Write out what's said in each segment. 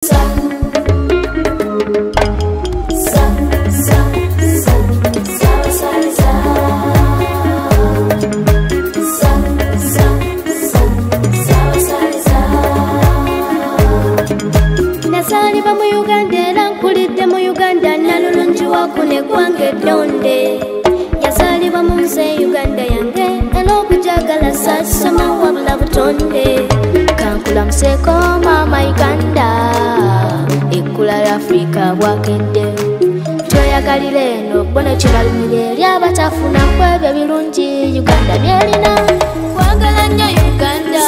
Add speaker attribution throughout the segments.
Speaker 1: Nasaliba mu Uganda era nkulidde mu Uganda nalulungi wakune kwange donde yasalibwa mu nze Uganda yange era okujagala sasoma wabula butonde kankulamuseeko mama Uganda ekkula ly'Afrika bwakedde tweyagalira eno bbone kibalumire eri abatafuna kwebyo birungi Uganda byerina kwagala nnyo Uganda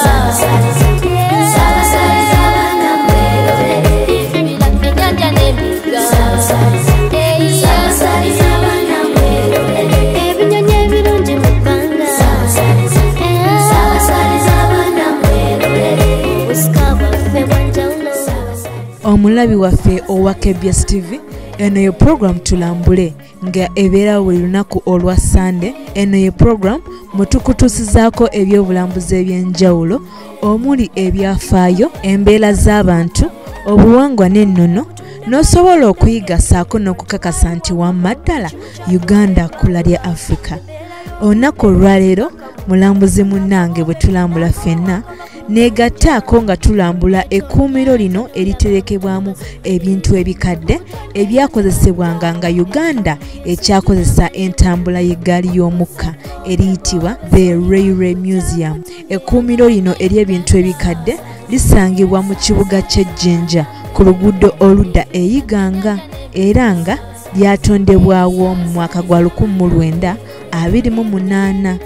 Speaker 2: omulabi waffe owa KBS TV eno ye program tulambule nga ebeera buli lunaku olwa Sunday. Eno ye program mutukutusizaako ebyobulambuzi ebyenjawulo omuli ebyafaayo, embeera z'abantu, obuwangwa n'ennono, n'osobola okuyiga saako n'okukakasa nti wamma ddala Uganda kkula lya Africa. Olunaku olwaleero mulambuzi munnange bwe tulambula ffenna negattaako nga tulambula ekkuumiro lino eriterekebwamu ebintu ebikadde ebyakozesebwanga nga Uganda ekyakozesa entambula y'eggaali y'omukka eriyitibwa The Railway Museum. Ekkuumiro lino ery'ebintu ebikadde lisangibwa mu kibuga ky'Ejjinja ku luguudo oludda e Uganda era nga lyatondebwawo mu mwaka gwa 1928.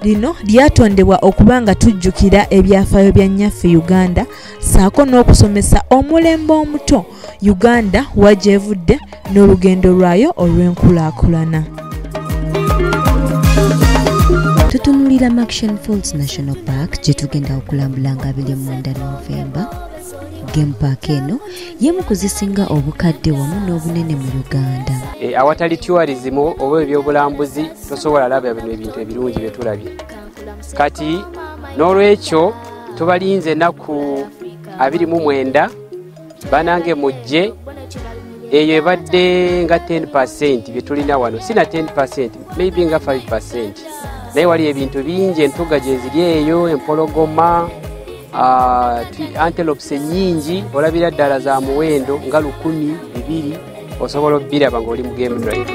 Speaker 2: Lino lyatondebwa okubanga tujjukira ebyafaayo bya nnyaffe Uganda saako n'okusomesa omulembe omuto Uganda wajevudde n'olugendo lwayo olw'enkulaakulana.
Speaker 3: Tutunulira Action Falls National Park gye tugenda okulambula nga 24 November. Game park eno yemu kuzisinga obukadde wamu n'obunene mu Uganda.
Speaker 4: Awatali tourism oba ebyobulambuzi tosobola laba bino ebintu ebirungi bye tulabye. Kati n'olwekyo tubalinze ennaku 29 banange mujje eyo ebadde nga 10% bye tulina wano, sina 10%, maybe nga 5%. Naye wali ebintu bingi, entuga gye ziri eyo, empologoma, antelopes nyingi, olabira ddala za muwendo nga 1,000, 200 osobola obbiraba ng'oli mu game drive.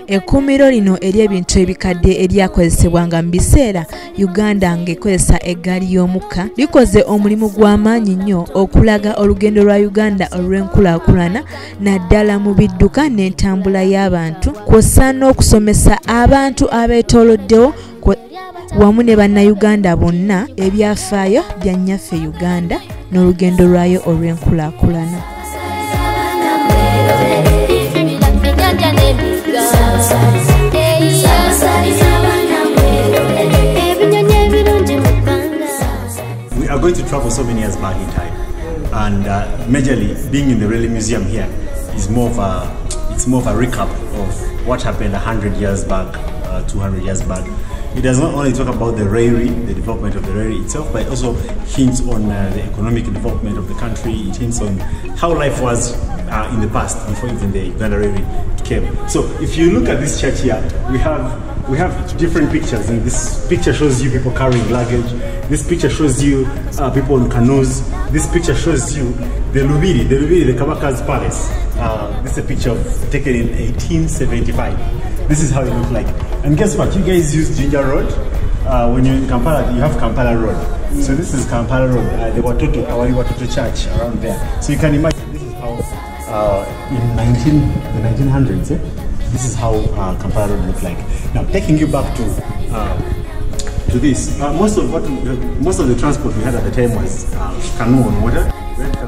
Speaker 2: Ekkuumiro lino ery'ebintu ebikadde eryakozesebwanga mu biseera Uganda ng'ekozesa eggaali y'omukka likoze omulimu gw'amaanyi nnyo okulaga olugendo lwa Uganda olw'enkulaakulana naddala mu bidduka n'entambula y'abantu kw'ossa n'okusomesa abantu abeetooloddewo wamu ne bannayuganda bonna ebyafaayo bya nnyaffe Uganda n'olugendo lwayo olw'enkulaakulana.
Speaker 5: We are going to travel so many years back in time, and majorly being in the Railway Museum here is more of a recap of what happened 100 years back, 200 years back. It does not only talk about the railway, the development of the railway itself, but it also hints on the economic development of the country. It hints on how life was in the past before even the Uganda Railway came. So if you look at this chart here, we have different pictures, and this picture shows you people carrying luggage. This picture shows you people on canoes. This picture shows you the Lubiri, the Kabaka's palace. This is a picture taken in 1875. This is how it looked like. And guess what? You guys use Jinja Road. When you're in Kampala, you have Kampala Road. So this is Kampala Road, the Watoto Church around there. So you can imagine this is how in the 1900s, this is how Kampala Road looked like. Now taking you back to this, most of the transport we had at the time was canoe on water.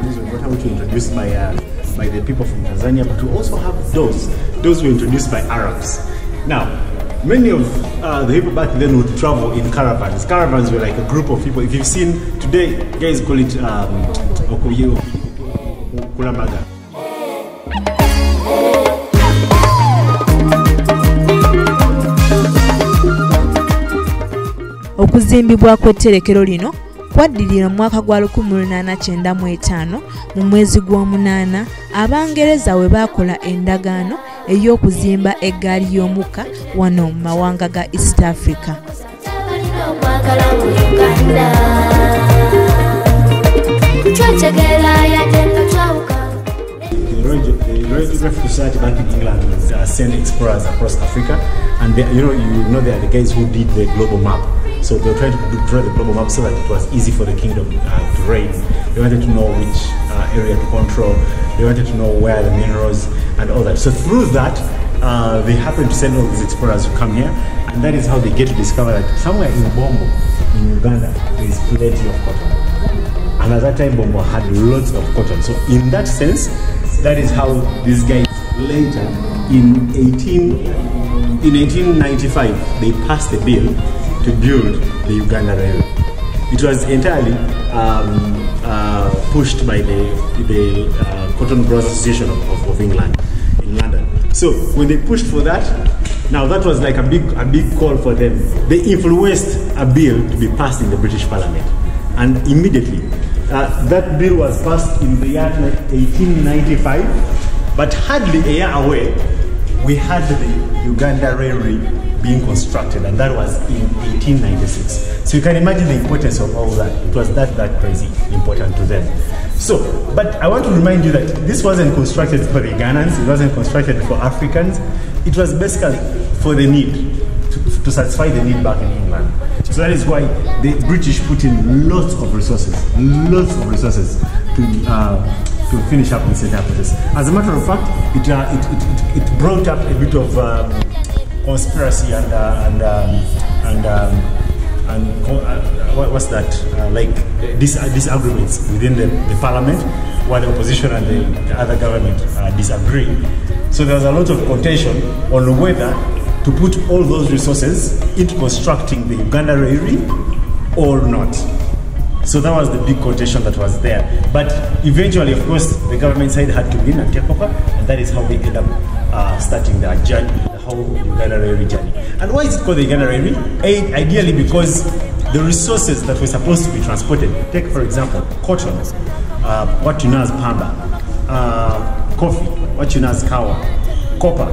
Speaker 5: water, which were introduced by the people from Tanzania, but we also have those were introduced by Arabs. Now, many of the people back then would travel in caravans. Caravans were like a group of people. If you've seen today, guys call it Kulamaga.
Speaker 2: Okuzimbibwa kw'etterekero lino kwaddirira mu mwaka gwa 1895 mu mwezi gw'omunaana Abangereza we baakola endagaano ey'okuzimba eggaali y'omukka wano mu mawanga ga East Africa.
Speaker 5: The Royal Geographical Society back in England would send explorers across Africa, and they, you know they are the guys who did the global map. So they were trying to draw the global map so that it was easy for the kingdom to reign. They wanted to know which area to control. They wanted to know where the minerals and all that. So through that, they happened to send all these explorers to come here, and that is how they get to discover that somewhere in Bombo, in Uganda, there is plenty of cotton. And at that time, Bombo had lots of cotton. So in that sense, that is how these guys later, in 1895, they passed a bill to build the Uganda Railway. It was entirely pushed by the Cotton Growers Association of England in London. So when they pushed for that, now that was like a big call for them. They influenced a bill to be passed in the British Parliament, and immediately that bill was passed in the year 1895, but hardly a year away, we had the Uganda Railway being constructed, and that was in 1896. So you can imagine the importance of all that. It was that crazy important to them. So, but I want to remind you that this wasn't constructed for the Ugandans, it wasn't constructed for Africans, it was basically for the need, to satisfy the need back in England. So that is why the British put in lots of resources to finish up and set up this. As a matter of fact, it brought up a bit of conspiracy and what's that? Like disagreements within the parliament, while the opposition and the other government disagree. So there was a lot of contention on whether to put all those resources into constructing the Uganda Railway or not. So that was the big contention that was there. But eventually, of course, the government side had to win and take over, and that is how they ended up starting their journey, the whole Uganda Railway journey. And why is it called the Uganda Railway? Ideally because the resources that were supposed to be transported, take for example, cotton, what you know as pamba, coffee, what you know as kawa, copper,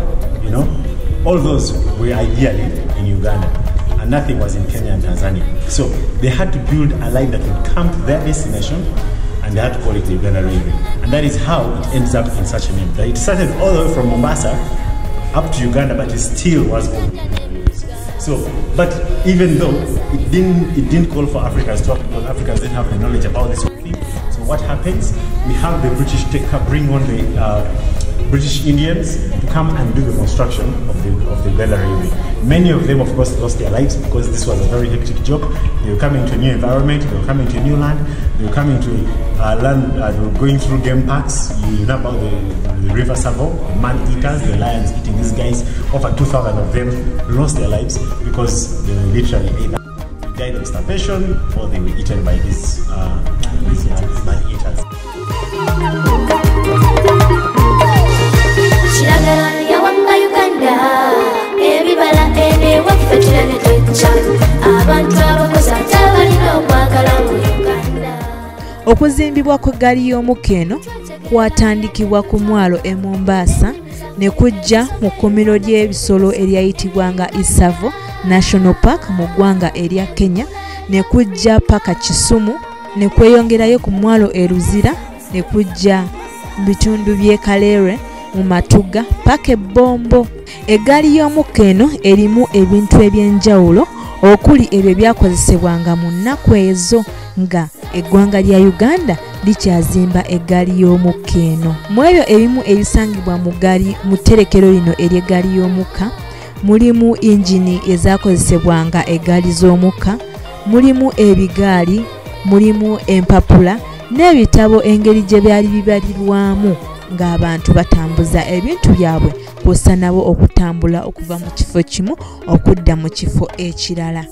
Speaker 5: all those were ideally in Uganda, and nothing was in Kenya and Tanzania. So they had to build a line that would come to their destination, and they had to call it the Uganda Railway. And that is how it ends up in such a name. That it started all the way from Mombasa up to Uganda, but it still was called the Uganda Railway. So, but even though it didn't call for Africans to, because Africans didn't have the knowledge about this whole thing. So what happens? We have the British bring on the British Indians to come and do the construction of the Uganda Railway. Many of them, of course, lost their lives because this was a very hectic job. They were coming to a new environment, they were coming to a new land, they were coming to land, they were going through game parks. You know about the river Savo, the man-eaters, the lions eating these guys. Over 2,000 of them lost their lives because they were literally either died of starvation or they were eaten by these man-eaters.
Speaker 2: Okuzimbibwa kw'eggaali y'omukka eno kwatandikibwa ku mwalo e Mombasa ne kujja mu kkuumiro ly'ebisolo eryayitibwanga Isavo National Park mu ggwanga erya Kenya, ne kujja paka Kisumu, ne kweyongerayo ku mwalo e Luzira, ne kujja mu bitundu by'e Kalere mu Matuga paka e Bombo. Eggaali y'omukka eno erimu ebintu eby'enjawulo okuli ebyo byakozesebwanga mu nnaku ezo nga eggwanga lya Uganda likyazimba eggaali y'omukka eno. Mu ebyo ebimu ebisangibwa mu tterekero lino ery'eggaali y'omukka mulimu injini ezaakozesebwanga eggaali z'omukka, mulimu ebigaali, mulimu empapula n'ebitabo engeri gye byali bibalirwamu ng'abantu batambuza ebintu byabwe kw'ossa nabo okutambula okuva mu kifo kimu okudda mu kifo ekirala.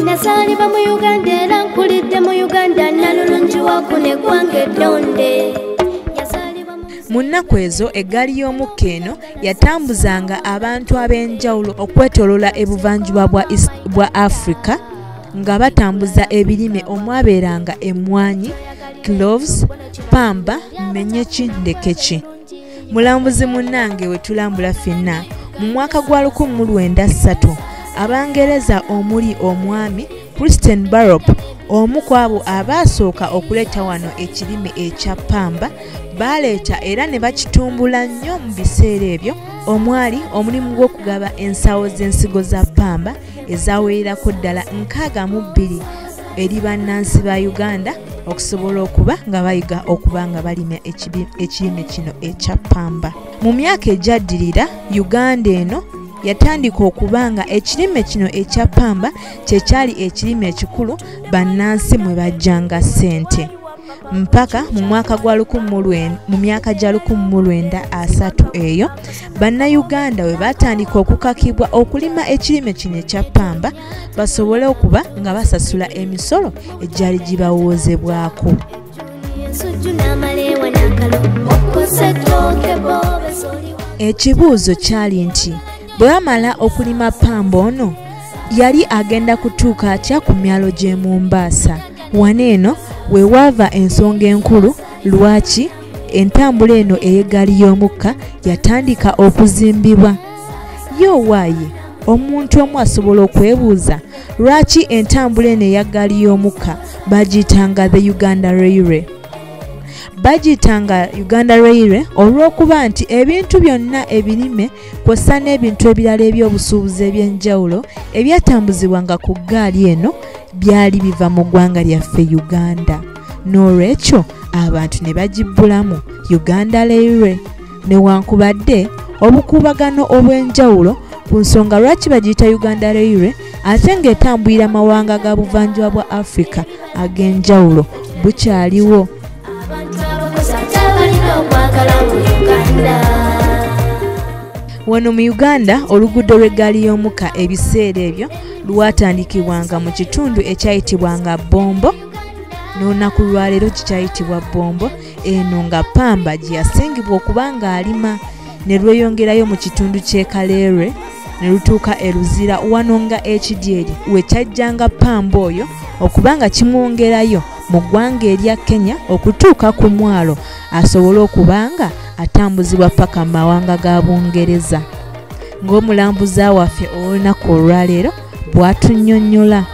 Speaker 1: Nasaliba mu Uganda era nkulidde mu Uganda nalulungiwa ku neggwanga eddonde.
Speaker 2: Mu nnaku ezo eggaali y'omukka eno yatambuzanga abantu ab'enjawulo okwetoolola ebuvanjuba bwa Africa nga batambuza ebirime omwabeeranga emmwanyi, cloves, pamba, menyeki, ndekeki. Mulambuzi munnange we tulambula ffenna mu mwaka gwa 1903 Abangereza omuli omwami Christian Barrop omu ku abo abaasooka okuleeta wano ekirime ekya pamba baleeta era ne bakitumbula nnyo mu biseera ebyo omwali omulimu gw'okugaba ensawo z'ensigo za pamba ezawererako ddala 62 eri bannansi ba Uganda okusobola okuba nga bayiga okuba nga balima ekirime kino ekya pamba. Mu myaka egyaddirira Uganda eno yatandika okuba nga ekirime kino ekya pamba kyekyali ekirime ekikulu bannansi mwe bajjanga ssente. Mpaka mu mwaka gwa mu myaka gya 1930 eyo bannayuganda we batandika okukakibwa okulima ekirime kino ekya pamba basobole okuba nga basasula emisolo egyali gibawoozebwako. Ekibuuzo kyali nti bwe bamala okulima pamba ono yali agenda kutuuka atya ku myalo gy'e Mombasa? Wano eno we wava ensonga enkulu lwaki entambula eno ey'eggaali y'omukka yatandika okuzimbibwa. Yowaaye omuntu omu asobola okwebuuza lwaki entambula eno ey'eggaali y'omukka bagiyitanga the Uganda Railway. Bagiyitanga Uganda Railway olw'okuba nti ebintu byonna ebirime kw'ossa n'ebintu ebirala eby'obusuubuzi eby'enjawulo ebyatambuzibwanga ku ggaali eno byali biva mu ggwanga lyaffe Uganda. N'olwekyo abantu ne bagibbulamu Uganda Railway newankubadde obukuubagano obw'enjawulo ku nsonga lwaki bagiyita Uganda Railway ate ng'etambulira mawanga ga buvanjuba bwa Africa ag'enjawulo bukyaliwo. Wano mu Uganda oluguudo lw'eggaali y'omukka ebiseera ebyo lwatandikibwanga mu kitundu ekyayitibwanga Bombo n'olunaku lwaleero kikyayitibwa Bombo. Eno nga pamba gye yasingibwa okuba ng'alima ne lweyongerayo mu kitundu ky'e Kaleere ne lutuuka e Luzira wano nga ekidyeri we kyajjanga pamba oyo okuba nga kimwongerayo mu ggwanga erya Kenya okutuuka ku mwalo asobole okuba nga atambuzibwa paka mu mawanga ga Bungereza. Ng'omulambuzi waffe olunaku olwaleero bw'atunnyonnyola.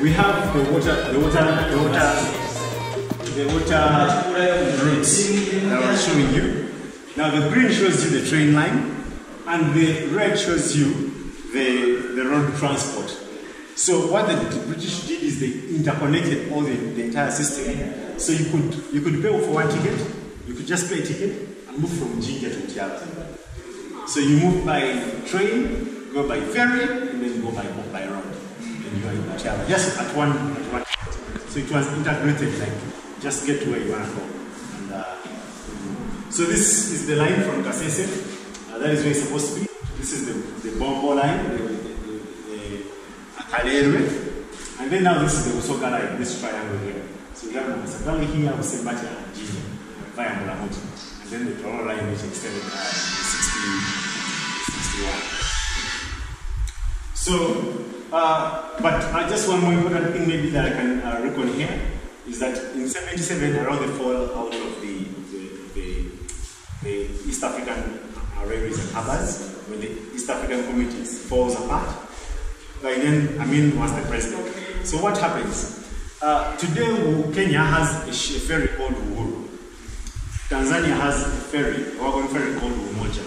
Speaker 5: We have the water routes that I was showing you. Now the green shows you the train line and the red shows you the road transport. So what the British did is they interconnected all the entire system. So you could pay for one ticket, you could just pay a ticket and move from Jinja to Tiara. So you move by train, go by ferry, and then go by road. And you are in Tiara, just at one. So it was integrated, like just get to where you want to go. And so this is the line from Kasese. That is where it's supposed to be. This is the Bombo line, the Akalere. And then now this is the Usoga line, this triangle here. So we have Musakali here, Usembati and Jini, via Mulamuti. And then the Toro line which extended to 61. So, but just one more important thing maybe that I can reckon here is that in 77, around the fall out of the East African railways and harbors, when the East African communities falls apart, by then Amin was the president. So what happens? Today Kenya has a ferry called Uhuru. Tanzania has a ferry, a wagon ferry called Umoja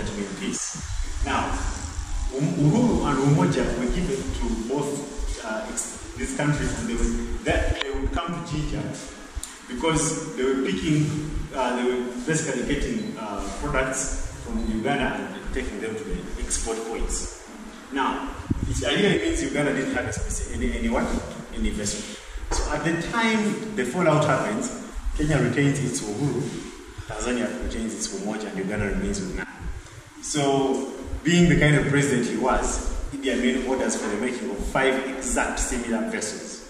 Speaker 5: to mean peace. Now, Uhuru and Umoja were given to both these countries, and they would come to Jinja because they were they were basically getting products from Uganda and taking them to the export points. Now, it ideally means Uganda didn't have any vessel. So at the time the fallout happens, Kenya retains its Uhuru, Tanzania retains its Umoja, and Uganda remains with none. So, being the kind of president he was, Idi Amin orders for the making of 5 exact similar vessels.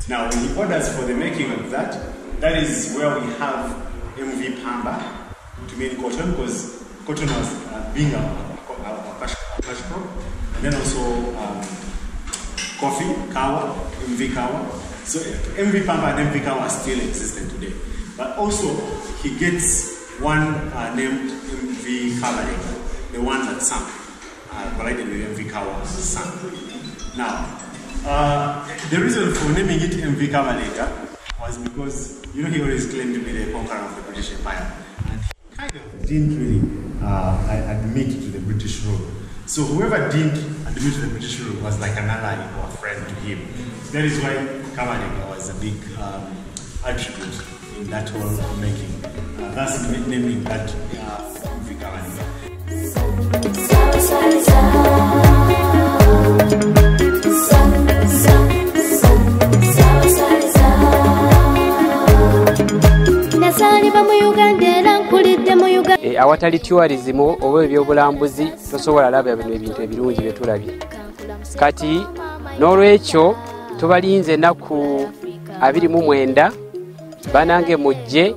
Speaker 5: Now, when he orders for the making of that is where we have MV Pamba, to mean cotton, because cotton was being a cash crop, and then also coffee, Kawa, MV Kawa. So MV Pamba and MV Kawa still existent today. But also, he gets one named MV Kabaleka, the one that sank, collided with MV Kawa sank. Now, the reason for naming it MV Kabaleka was because, he always claimed to be the conqueror of the British Empire. And he kind of didn't really admit to the British rule. So whoever didn't admit to the British rule was like an ally or a friend to him. That is why Kabaleka was a big attribute in that whole making. That's naming that MV Kabaleka.
Speaker 4: Awatali tourism oba ebyobulambuzi tosobola laba ebintu ebirungi bye tulabye. Kati n'olwekyo tubalinze ennaku 29 banange mujje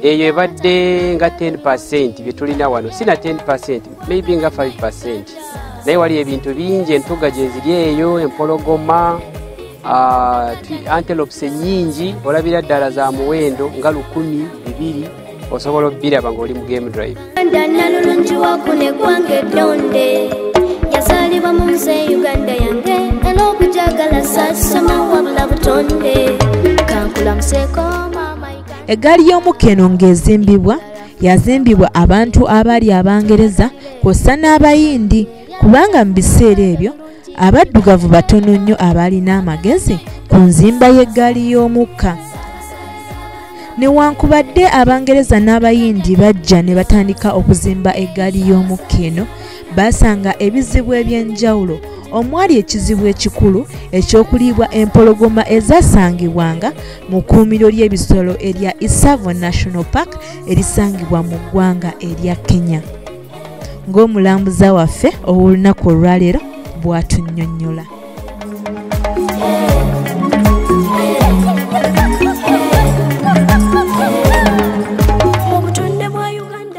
Speaker 4: eyo ebadde nga 10% bye tulina wano, sina 10%, maybe nga 5%. Naye wali ebintu bingi, entuga gye ziri eyo, empologoma, antelopes nyingi, olabira ddala za muwendo nga 100, 200, osobola obbiraba ng'oli mu game drive.
Speaker 1: Yazalibwa mu nsi Uganda yange, era okujagala sasoma wabula butonde. Kankulamuseko mama.
Speaker 2: Eggaali y'omukka eno ng'ezimbibwa, yazimbibwa abantu abaali Abangereza kw'ossa n'Abayindi, kubanga mu biseera ebyo abaddugavu batono nnyo abaalina amagezi ku nzimba y'eggaali y'omukka. Newankubadde Abangereza n'Abayindi bajja ne batandika okuzimba eggaali y'omukka eno, basanga ebizibu eby'enjawulo, omwali ekizibu ekikulu eky'okuliibwa empologoma ezasangibwanga mu kkuumiro ly'ebisolo erya Isavo National Park erisangibwa mu ggwanga erya Kenya. Ng'omulambuza waffe ow'olunaku olwaleero bw'atunnyonnyola.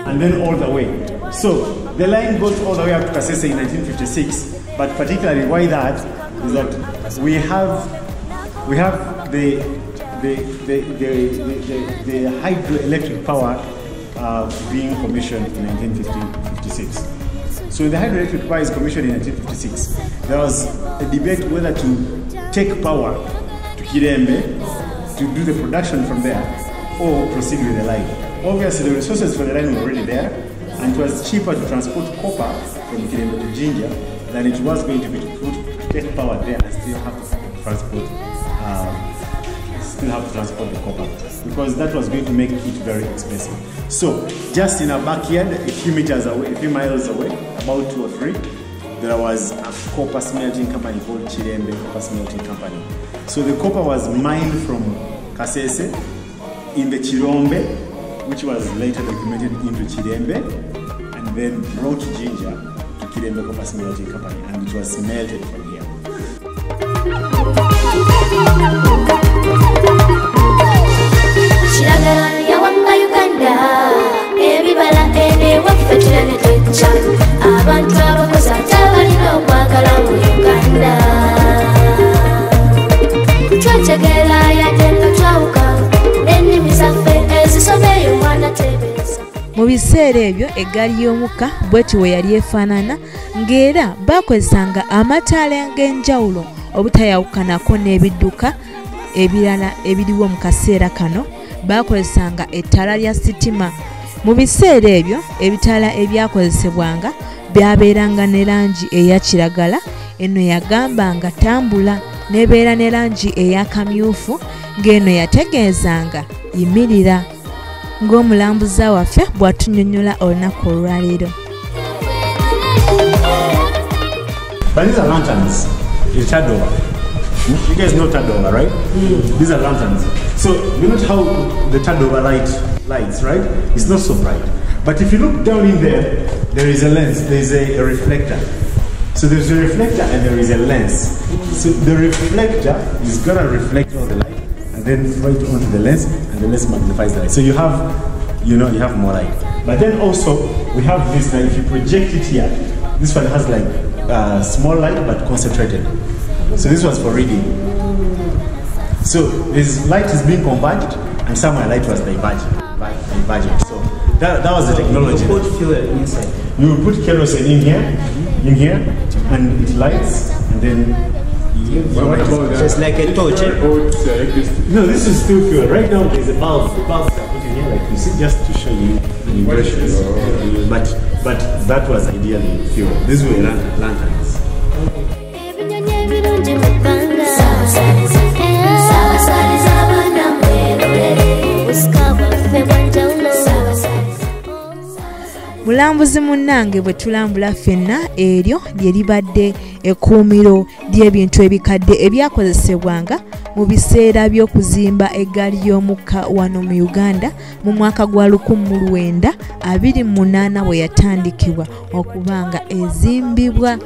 Speaker 5: And then all the way. So the line goes all the way up to Kasese in 1956. But particularly why that is that we have the hydroelectric power being commissioned in 1956. So the hydroelectric power is commissioned in 1956. There was a debate whether to take power to Kirembe to do the production from there or proceed with the line. Obviously the resources for the line were already there, and it was cheaper to transport copper from Kirembe to Jinja than it was going to be to take power there and still have to transport the copper, because that was going to make it very expensive. So just in our backyard, a few meters away, a few miles away, about 2 or 3, there was a copper smelting company called Chirembe Copper Smelting Company. So the copper was mined from Kasese in the Chirombe, which was later documented into Chirembe, and then brought to Jinja to Kirembe Copper Smelting Company, and it was smelted from here.
Speaker 2: Mu biseera ebyo eggaali y'omukka bw'eti we yali efaanana, ng'era baakozesanga amataala ag'enjawulo obutayawukanako n'ebidduka ebirala ebiriwo mu kaseera kano. Baakozesanga ettaala lya sitima. Mu biseera ebyo ebitaala ebyakozesebwanga byabeeranga ne langi eya kiragala, eno yagamba nga tambula, nebeera ne langi eya kamyufu, ng'eno yategeezanga yimirira. Ng'omulambuza waffe bw'atunnyonnyola olunaku olwaleero.
Speaker 5: But these are lanterns. It's Tadova. You guys know Tadova, right? These are lanterns. So you know how the Tadova lights, right? It's not so bright. But if you look down in there, there is a lens. There is a reflector. So there's a reflector and there is a lens. So the reflector is gonna reflect all the light and then throw it onto the lens, and the lens magnifies the light. So you have, you have more light. But then also we have this. Now if you project it here, this one has like small light but concentrated. So this was for reading. So this light is being converged, and somewhere light was diverging. So that was the technology.
Speaker 6: You put fuel inside.
Speaker 5: You will put kerosene in here, and it lights, and then.
Speaker 6: It's like a torch.
Speaker 5: No, this is still fuel. Right now there's a bulb. The bulbs are put in here, like you see, just to show you the impressions. But that was ideally fuel. These were lanterns.
Speaker 2: Mulambuzi munnange bwe tulambula ffenna, eryo lye libadde ekkuumiro ly'ebintu ebikadde ebyakozesebwanga mu biseera by'okuzimba eggaali y'omukka wano mu Uganda mu mwaka gwa 1928 bwe yatandikibwa okubanga ezimbibwa.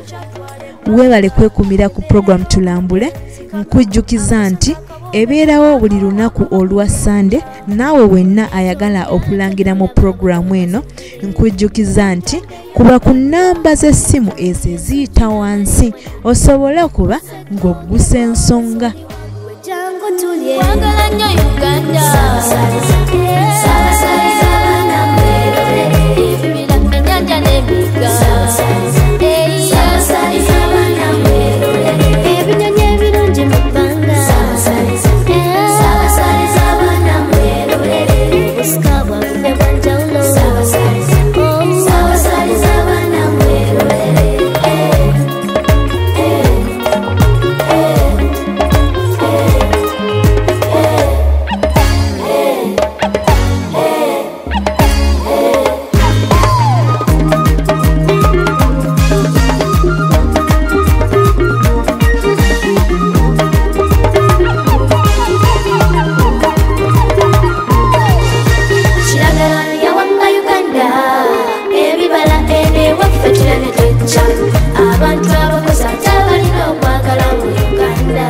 Speaker 2: Weebale kwekumira ku program Tulambule, nkujjukiza nti ebeerawo buli lunaku olwa Sande. Naawe wenna ayagala okulangira mu programu eno, nkujjukiza nti kuba ku nnamba z'essimu ezo eziyita wansi osobole okuba ng'oggusa ensonga.
Speaker 1: Abantu abakozi abalina okwagala mu Uganda.